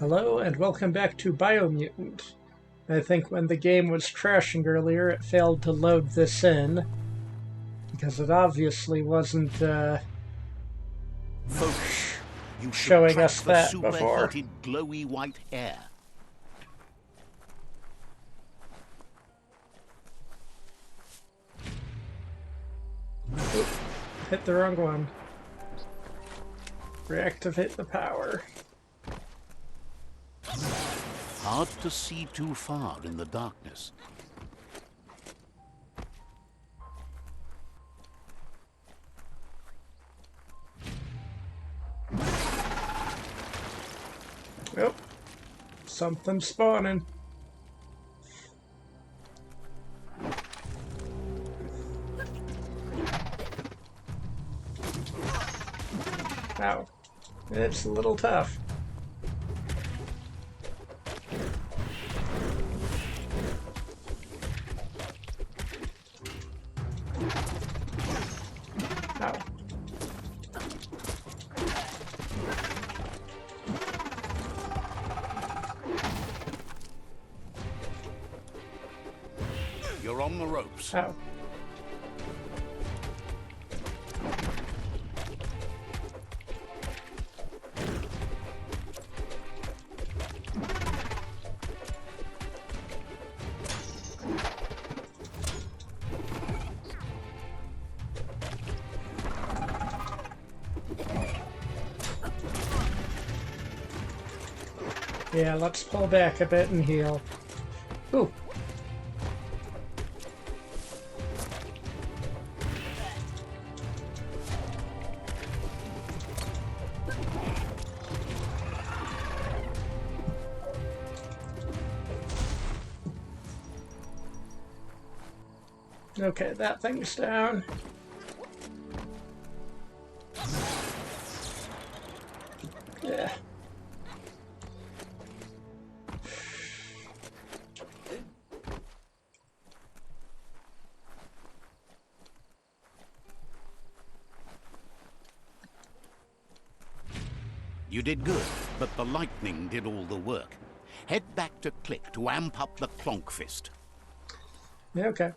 Hello and welcome back to Biomutant. I think when the game was crashing earlier, it failed to load this in because it obviously wasn't Focus. You should showing track us the that before. superheated, glowy white hair. Oop, hit the wrong one. Reactivate the power. Hard to see too far in the darkness. Oh, something spawning. Ow, it's a little tough. Ow. You're on the ropes. Ow. Yeah, let's pull back a bit and heal. Ooh. Okay, that thing's down. Yeah. You did good, but the lightning did all the work. Head back to Click to amp up the Clonk Fist. Yeah, okay.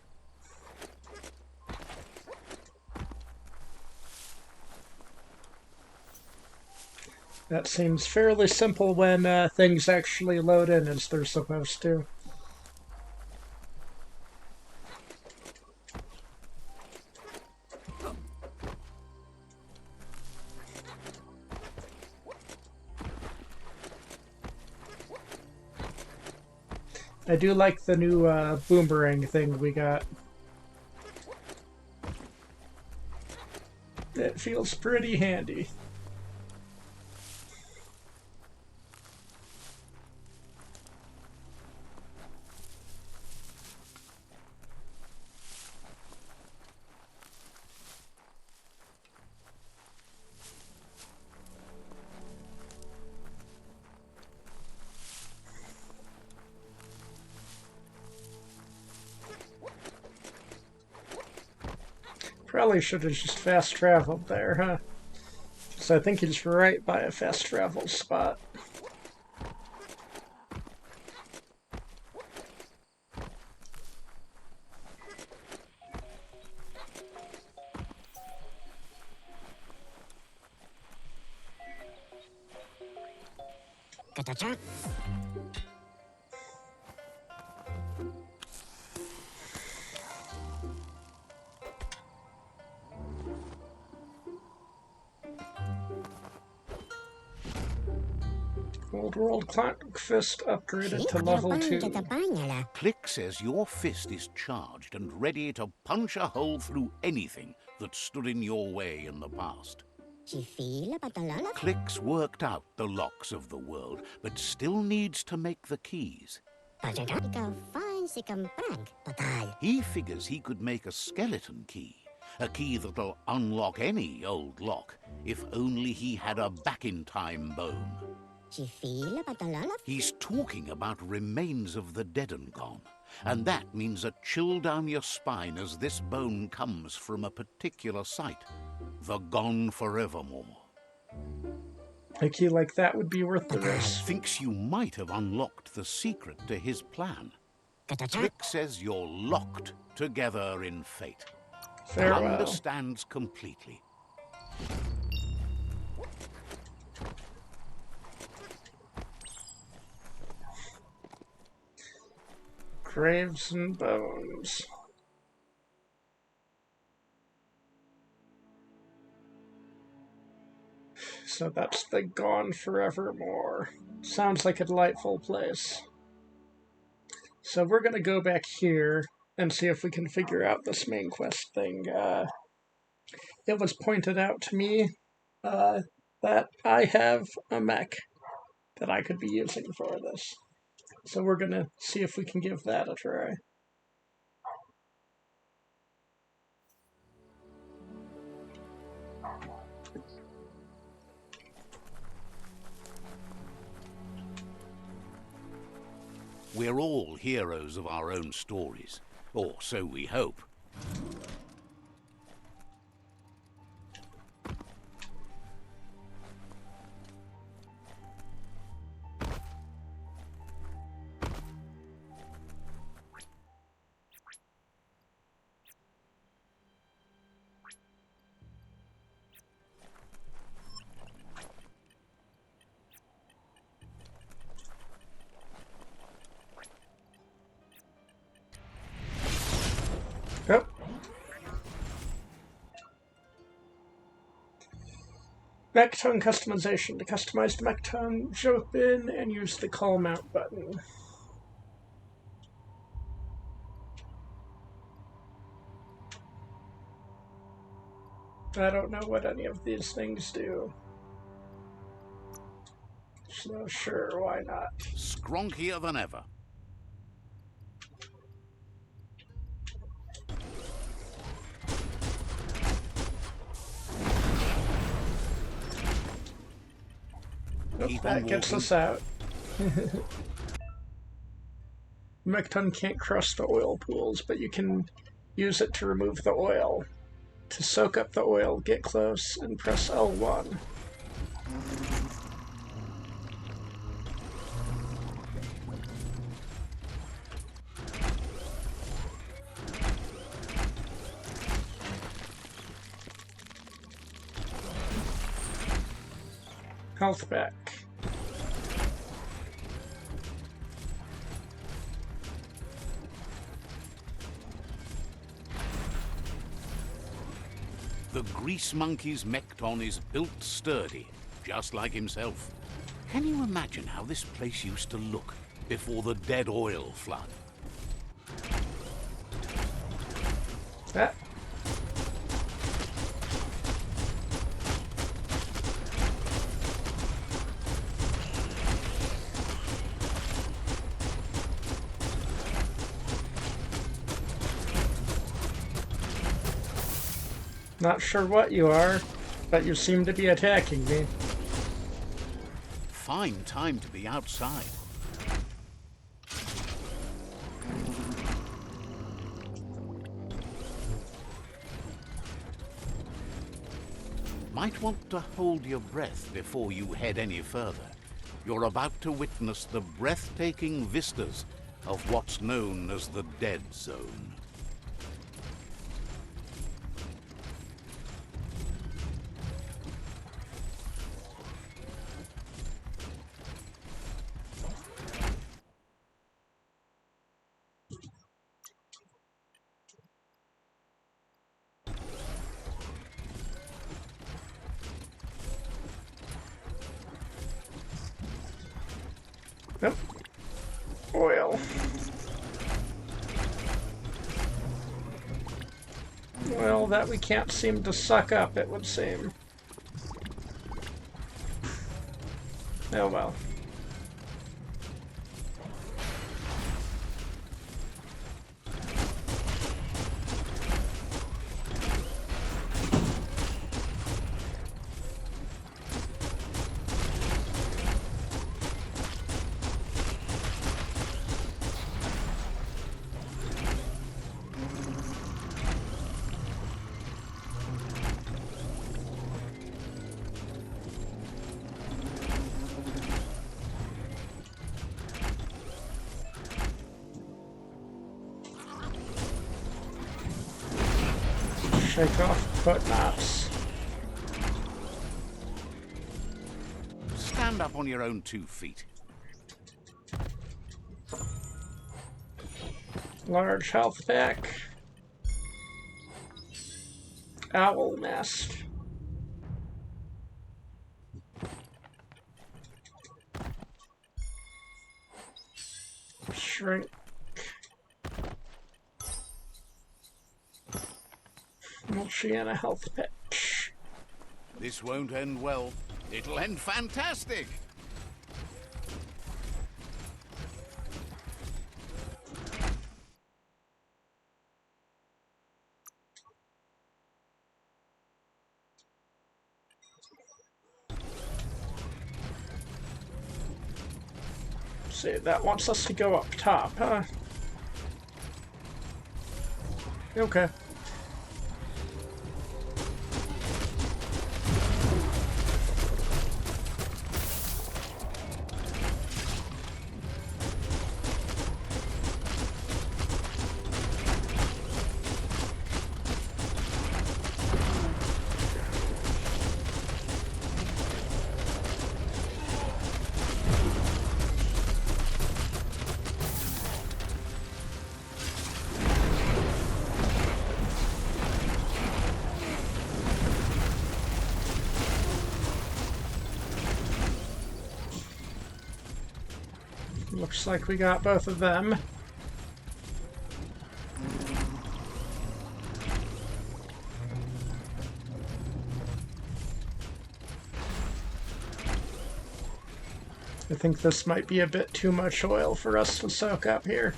That seems fairly simple when things actually load in as they're supposed to. I do like the new boomerang thing we got. It feels pretty handy. Probably should have just fast traveled there, huh? So I think he's right by a fast travel spot. Old World Clank Fist upgraded to level 2. Click says your fist is charged and ready to punch a hole through anything that stood in your way in the past. Click's worked out the locks of the world, but still needs to make the keys. He figures he could make a skeleton key, a key that'll unlock any old lock, if only he had a back-in-time bone. He's talking about remains of the dead and gone, and that means a chill down your spine as this bone comes from a particular site, the Gone Forevermore. A key like that would be worth the risk. Thinks you might have unlocked the secret to his plan. Rick says you're locked together in fate. Farewell. Understands completely. Graves and bones. So that's the Gone Forevermore. Sounds like a delightful place. So we're going to go back here and see if we can figure out this main quest thing. It was pointed out to me that I have a mech that I could be using for this. So we're going to see if we can give that a try. We're all heroes of our own stories, or so we hope. Oh. Mech tone customization. To customize the mech tone, jump in and use the call mount button. I don't know what any of these things do. So sure, why not? Skronkier than ever. Nope, that gets us out. Mechton can't crush the oil pools, but you can use it to remove the oil. To soak up the oil, get close and press L1. Health back. The Grease Monkey's Mechton is built sturdy, just like himself. Can you imagine how this place used to look before the dead oil flood? That. Not sure what you are, but you seem to be attacking me. Fine time to be outside. Might want to hold your breath before you head any further. You're about to witness the breathtaking vistas of what's known as the Deadzone. Nope. Oil. Well, that we can't seem to suck up, it would seem. Oh well. Shake off foot knots. Stand up on your own 2 feet. Large health pack. Owl nest. Shrink. Mulchi and a health pack. This won't end well. It'll end fantastic. See, that wants us to go up top, huh? Okay. Looks like we got both of them. I think this might be a bit too much oil for us to soak up here.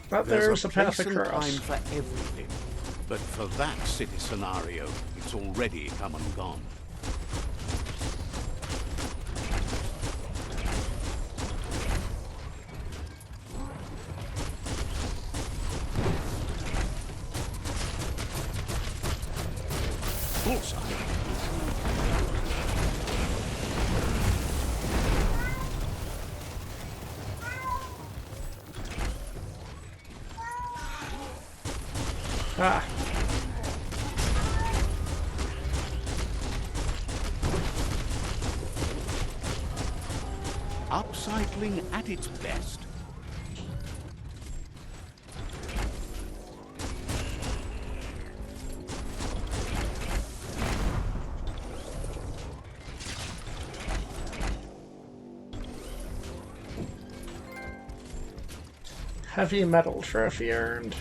But there's a path across. Time for everything. But for that city scenario, it's already come and gone. Bullseye. Ah. Upcycling at its best. Heavy metal trophy earned.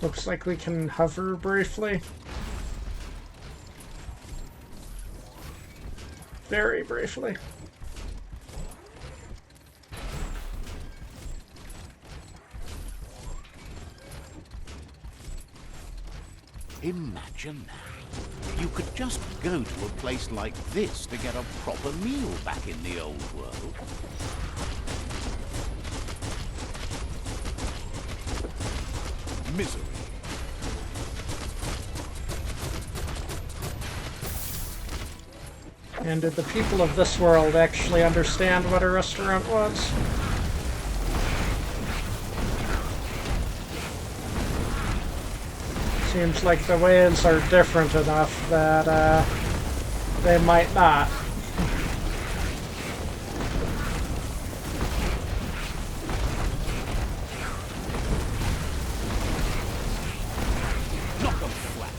Looks like we can hover briefly. Very briefly. Imagine that. You could just go to a place like this to get a proper meal back in the old world. Misery. And did the people of this world actually understand what a restaurant was? Seems like the ways are different enough that they might not. Knock them flat.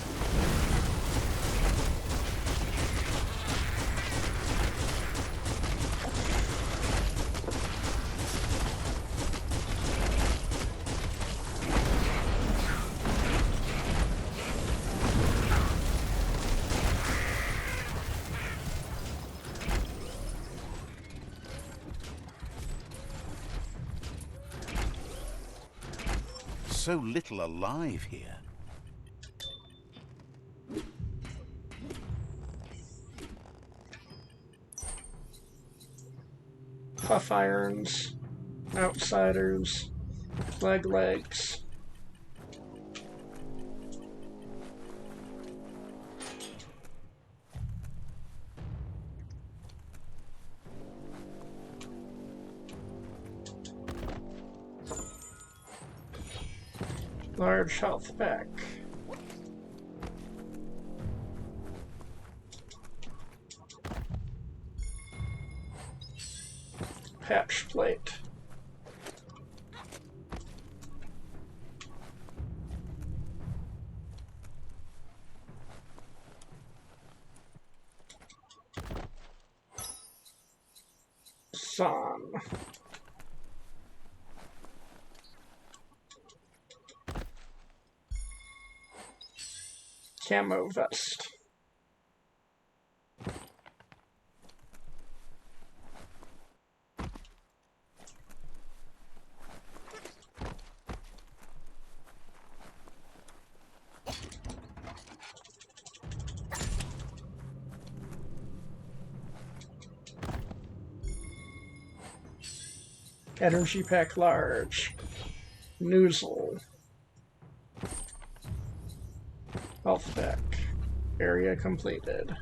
So little alive here. Puff irons, outsiders. flag legs. Large health pack. Patch plate. Son. Camo vest. Energy pack large. Noozle. Health pack. Area completed.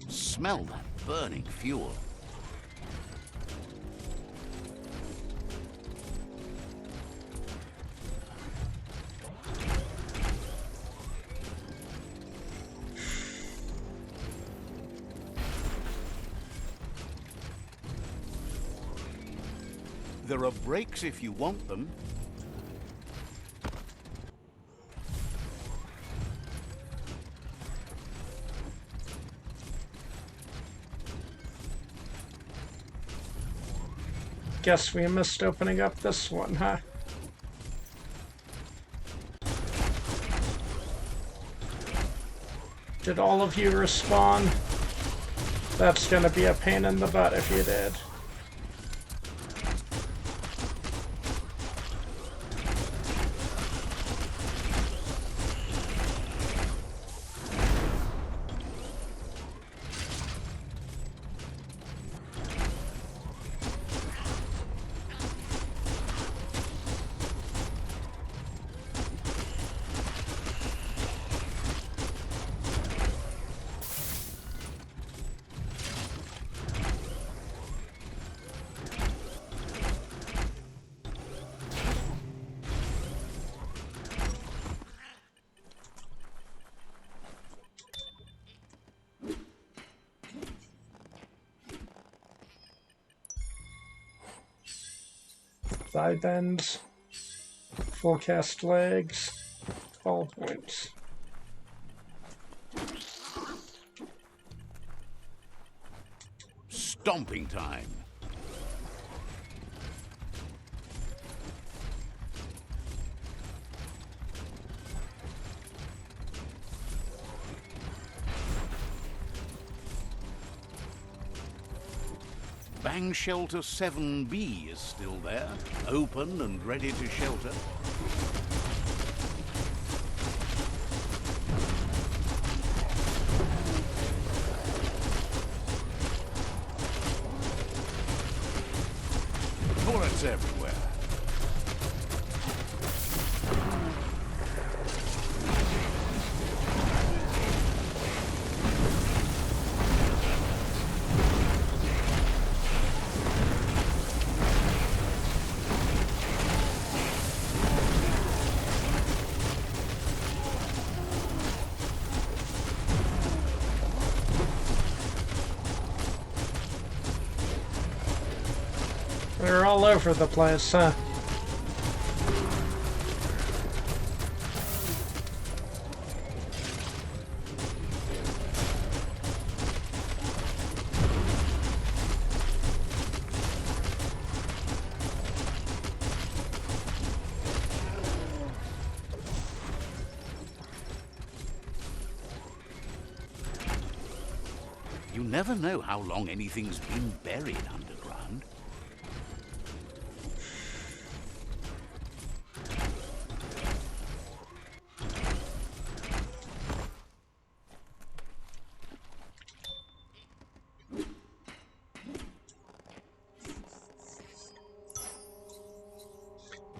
Smell that burning fuel. There are brakes if you want them. Guess we missed opening up this one, huh? Did all of you respawn? That's gonna be a pain in the butt if you did. Thigh bends, full cast legs, all points. Stomping time. Bang Shelter 7B is still there, open and ready to shelter. Bullets everywhere. They're all over the place, huh? You never know how long anything's been buried underground.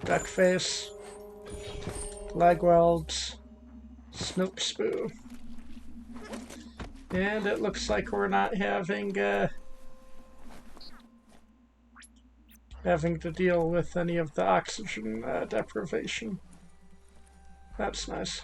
Duckface, Legwelds, Snoop Spoo. And it looks like we're not having to deal with any of the oxygen deprivation. That's nice.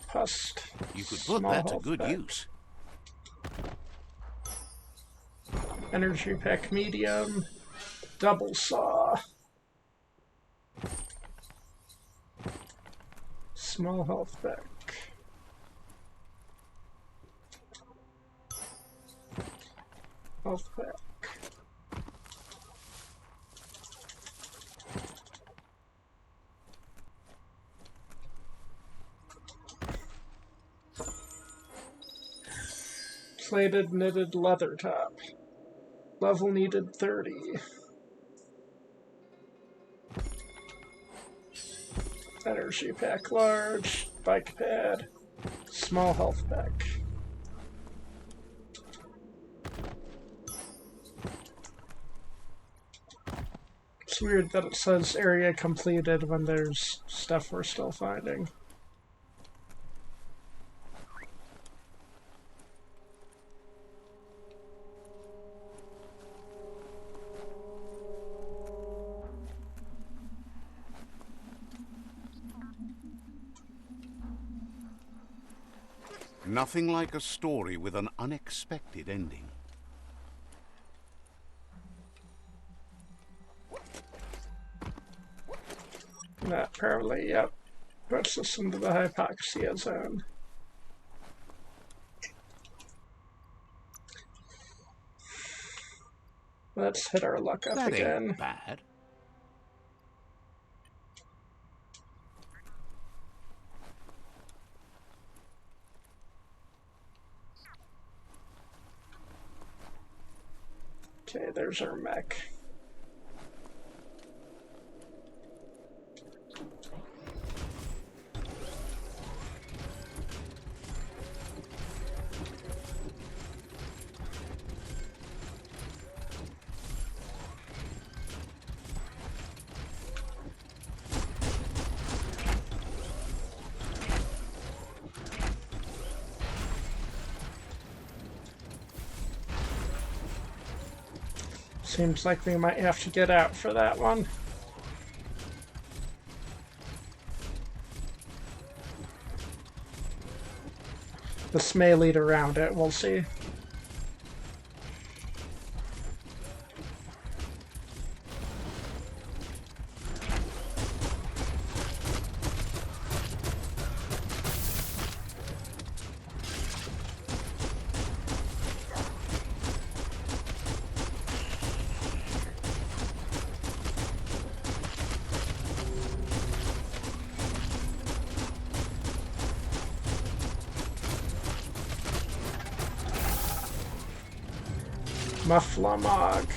Pust. You could put that to good use. Energy pack medium. Double saw. Small health pack. Health pack. Plated knitted leather top. Level needed 30. Energy pack large. Bike pad. Small health pack. It's weird that it says area completed when there's stuff we're still finding. Nothing like a story with an unexpected ending. That probably, yep, puts us into the hypoxia zone. Let's hit our luck up That again. ain't bad. Okay, there's our mech. Seems like we might have to get out for that one. This may lead around it, we'll see. Mufflamog.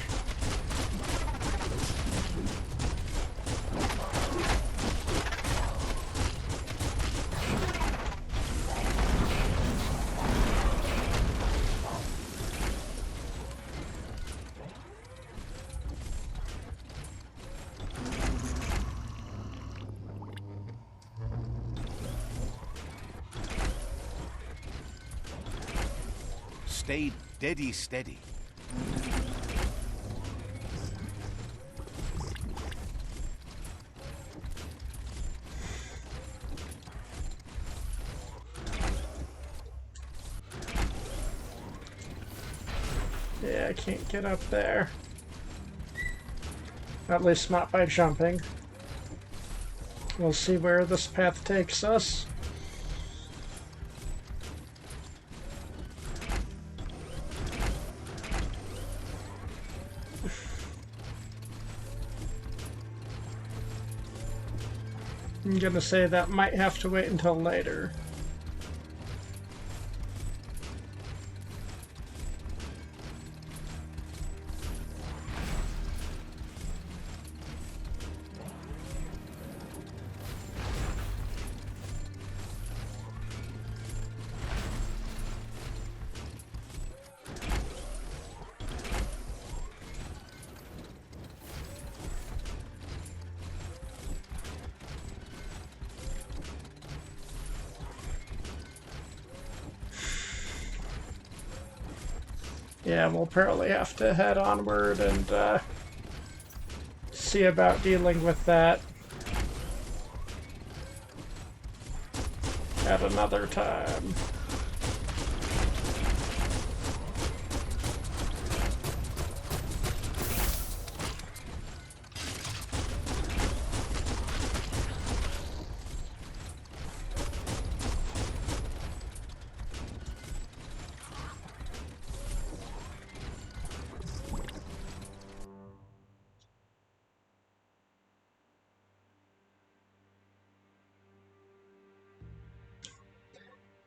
Stay deady steady. Yeah, I can't get up there. At least not by jumping. We'll see where this path takes us. I'm gonna say that might have to wait until later. Yeah, we'll probably have to head onward and see about dealing with that at another time.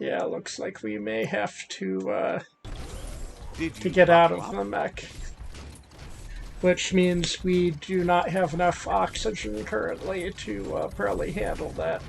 Yeah, looks like we may have to get out of the mech. Which means we do not have enough oxygen currently to probably handle that.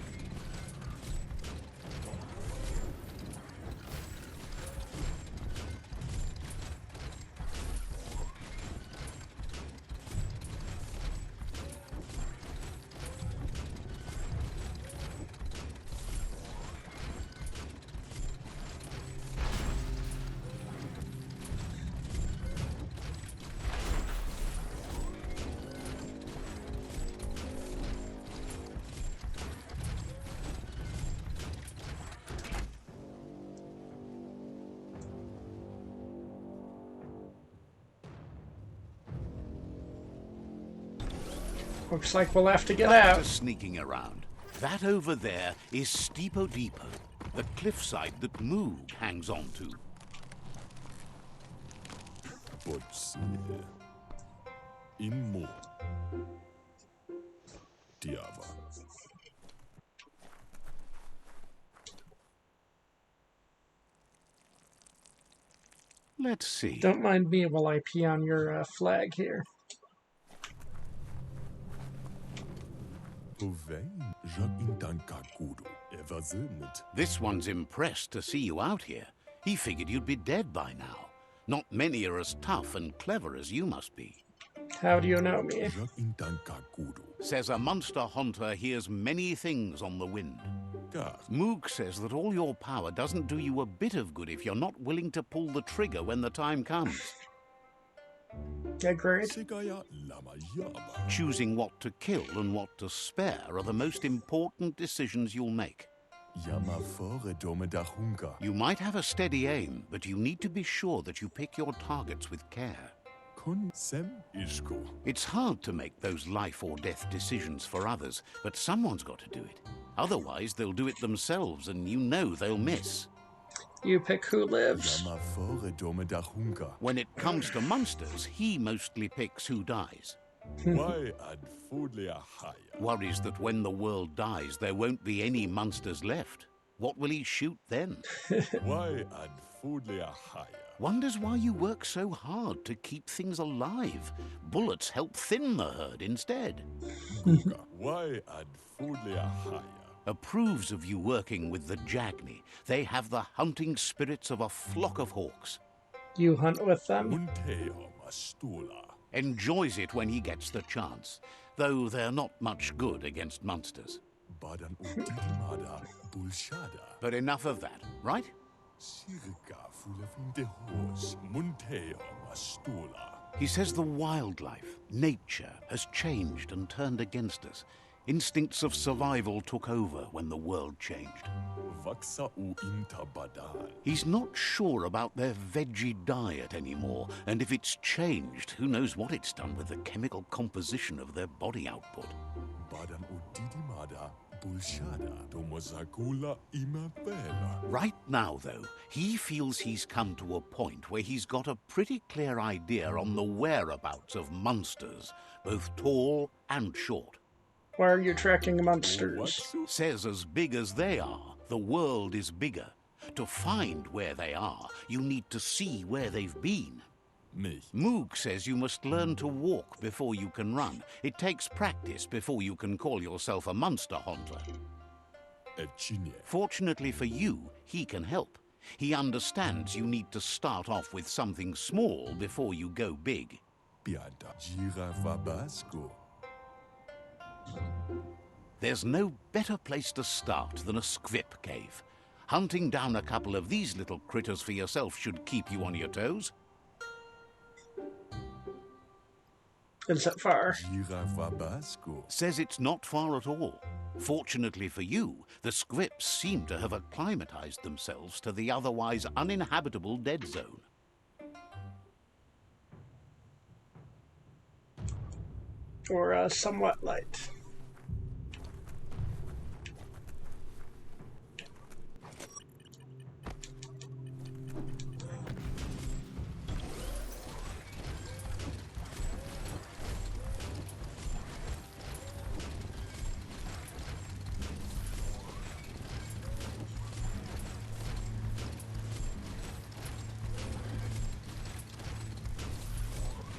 Looks like we'll have to get Back out. to sneaking around. That over there is Steepo Depot, the cliffside that Moog hangs on to. Immo. Diava. Let's see. Don't mind me while I pee on your flag here. This one's impressed to see you out here. He figured you'd be dead by now. Not many are as tough and clever as you must be. How do you know me? Says a monster hunter hears many things on the wind. Moog says that all your power doesn't do you a bit of good if you're not willing to pull the trigger when the time comes. Agreed. Choosing what to kill and what to spare are the most important decisions you'll make. You might have a steady aim, but you need to be sure that you pick your targets with care. It's hard to make those life or death decisions for others, but someone's got to do it. Otherwise, they'll do it themselves, and you know they'll miss. You pick who lives. When it comes to monsters, he mostly picks who dies. Worries that when the world dies, there won't be any monsters left. What will he shoot then? Wonders why you work so hard to keep things alive. Bullets help thin the herd instead. Approves of you working with the Jagni. They have the hunting spirits of a flock of hawks. You hunt with them? Enjoys it when he gets the chance, though they're not much good against monsters. But enough of that, right? He says the wildlife, nature, has changed and turned against us. Instincts of survival took over when the world changed. He's not sure about their veggie diet anymore, and if it's changed, who knows what it's done with the chemical composition of their body output. Right now, though, he feels he's come to a point where he's got a pretty clear idea on the whereabouts of monsters, both tall and short. Why are you tracking monsters? Says as big as they are, the world is bigger. To find where they are, you need to see where they've been. Moog says you must learn to walk before you can run. It takes practice before you can call yourself a monster hunter. Fortunately for you, he can help. He understands you need to start off with something small before you go big. There's no better place to start than a squip cave. Hunting down a couple of these little critters for yourself should keep you on your toes. Is it far? Says it's not far at all. Fortunately for you, the scripts seem to have acclimatized themselves to the otherwise uninhabitable Deadzone. Or somewhat light.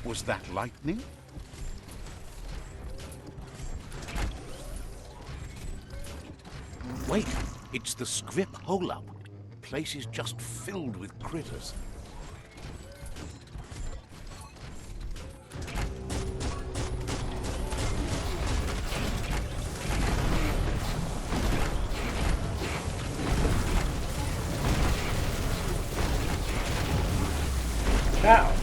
Was that lightning? Wait, it's the script hole-up. Place is just filled with critters. Ow.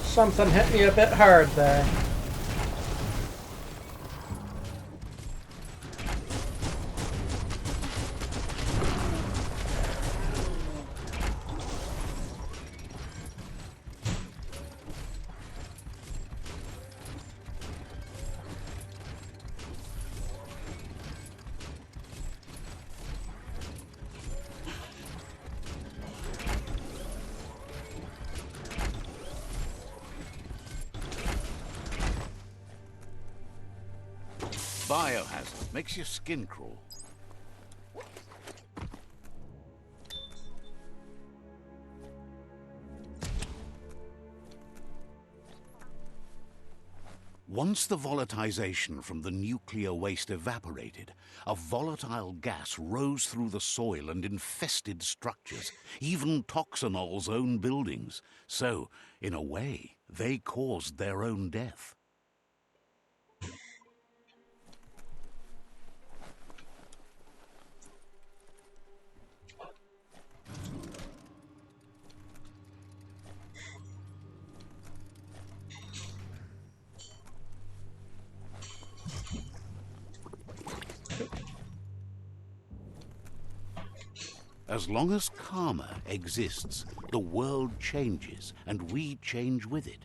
Something hit me a bit hard there. Biohazard makes your skin crawl. Once the volatilization from the nuclear waste evaporated, a volatile gas rose through the soil and infested structures, even Toxanol's own buildings. So, in a way, they caused their own death. As long as karma exists, the world changes, and we change with it.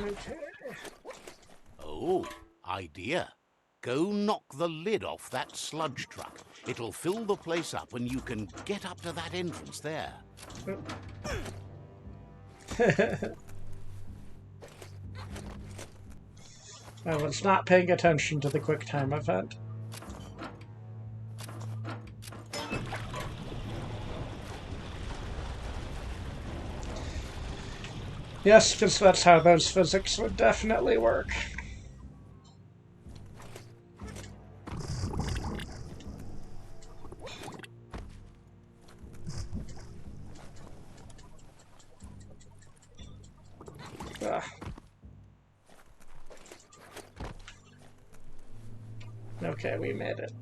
Okay. Oh, idea. Go knock the lid off that sludge truck. It'll fill the place up and you can get up to that entrance there. I was not paying attention to the QuickTime event. Yes, because that's how those physics would definitely work. Ugh. Okay, we made it.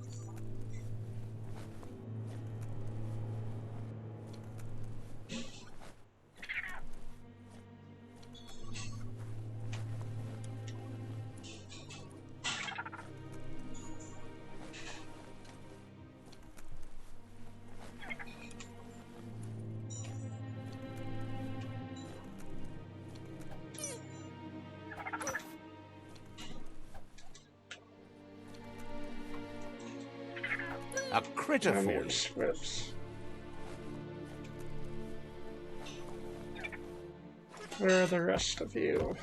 A critter for you. Scripts. Where are the rest of you?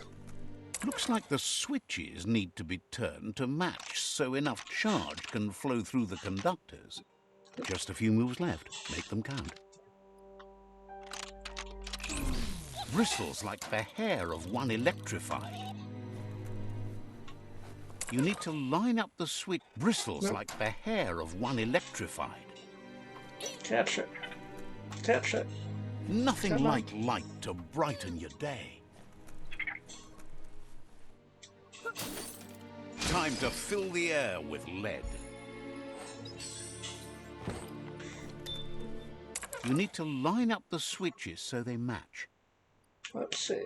Looks like the switches need to be turned to match so enough charge can flow through the conductors. Just a few moves left. Make them count. Bristles like the hair of one electrified. You need to line up the switch. Bristles Nope. like the hair of one electrified. Catch it. Catch it. Nothing Come on. like light to brighten your day. Time to fill the air with lead. You need to line up the switches so they match. Let's see.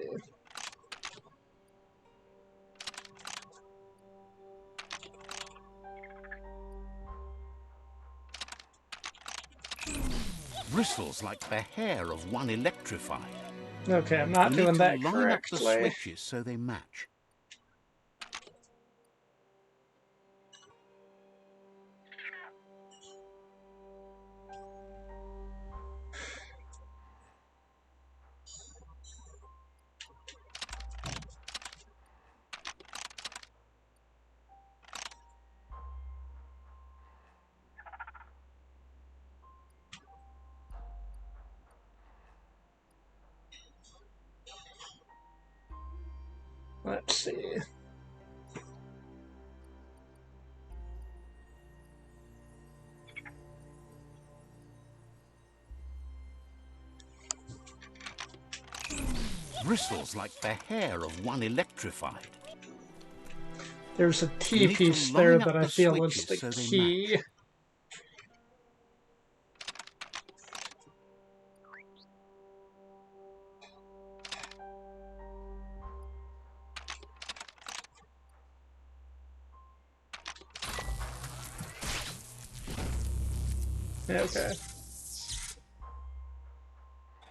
Bristles like the hair of one electrified. Okay, I'm not You doing need that to line up the correctly. switches so they match. Let's see. Bristles like the hair of one electrified. There's a You T need to piece line there up that I the feel is switches the so they key. Okay.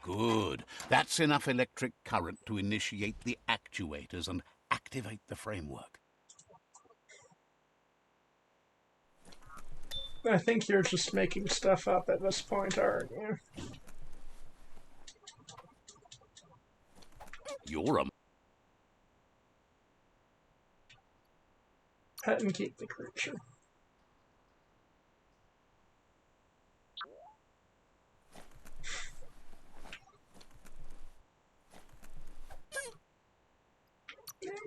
Good. That's enough electric current to initiate the actuators and activate the framework. I think you're just making stuff up at this point, aren't you? You're a... Pet and keep the creature.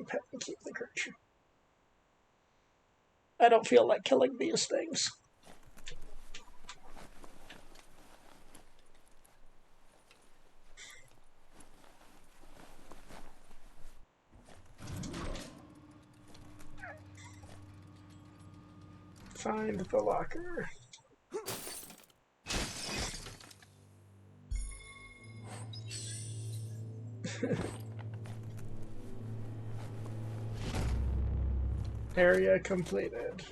Pet and keep the creature. I don't feel like killing these things. Find the locker. Area completed.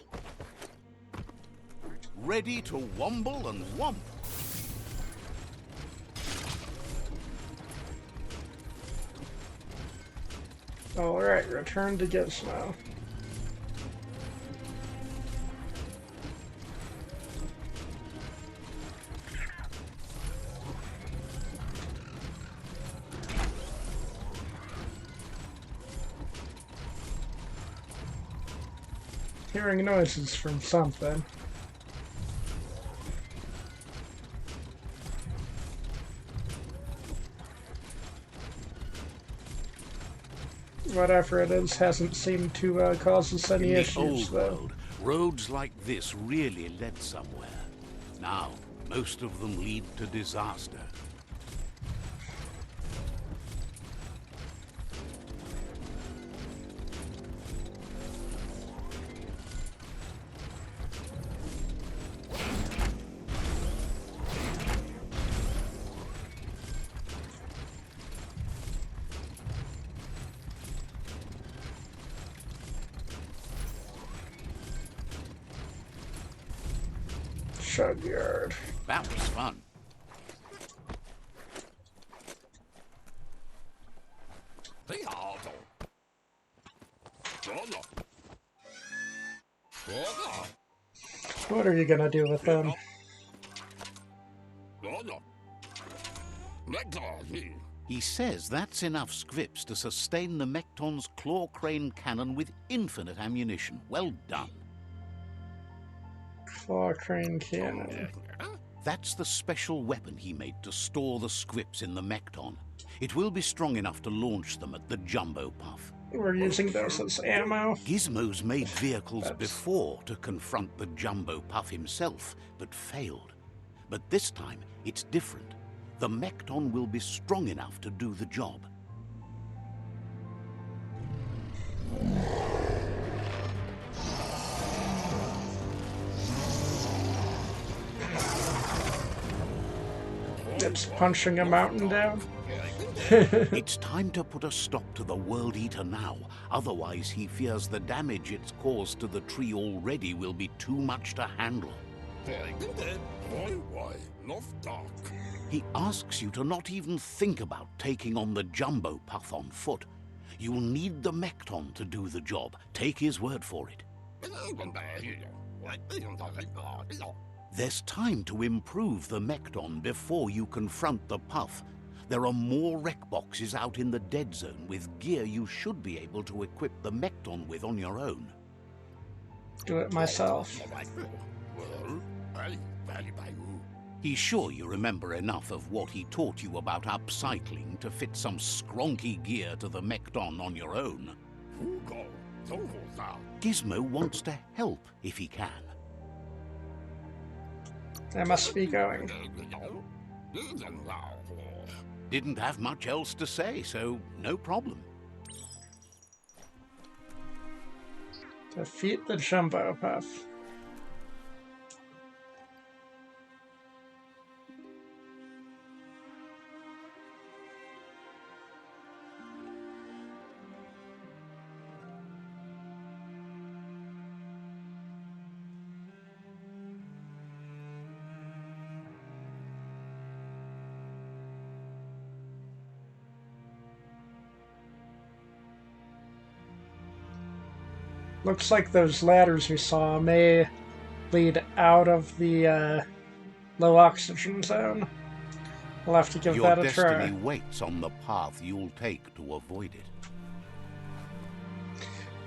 Ready to womble and womp. Alright, return to Gizmo. Hearing noises from something. Whatever it is hasn't seemed to cause us any In the issues, old though. world, roads like this really led somewhere. Now, most of them lead to disaster. Shugyard. That was fun. What are you gonna do with them? He says that's enough scripts to sustain the Mekton's claw crane cannon with infinite ammunition. Well done. Claw crane cannon. That's the special weapon he made to store the scripts in the Mekton. It will be strong enough to launch them at the Jumbo Puff. We're using those as ammo. Gizmo's made vehicles before to confront the Jumbo Puff himself, but failed. But this time, it's different. The Mekton will be strong enough to do the job. It's punching a mountain down. It's time to put a stop to the World Eater now. Otherwise, he fears the damage it's caused to the tree already will be too much to handle. He asks you to not even think about taking on the Jumbo Puff on foot. You'll need the Mekton to do the job. Take his word for it. There's time to improve the Mekton before you confront the Puff. There are more wreck boxes out in the Deadzone with gear you should be able to equip the Mekton with on your own. Do it myself. He's sure you remember enough of what he taught you about upcycling to fit some skronky gear to the Mekton on your own. Gizmo wants to help if he can. I must be going. Didn't have much else to say, so no problem. Defeat the Jumbo Puff. Looks like those ladders we saw may lead out of the low oxygen zone. We'll have to give Your that a try. destiny waits on the path you'll take to avoid it.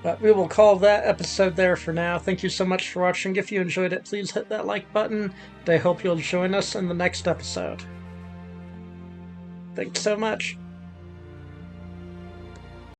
But we will call that episode there for now. Thank you so much for watching. If you enjoyed it, please hit that like button. And I hope you'll join us in the next episode. Thanks so much.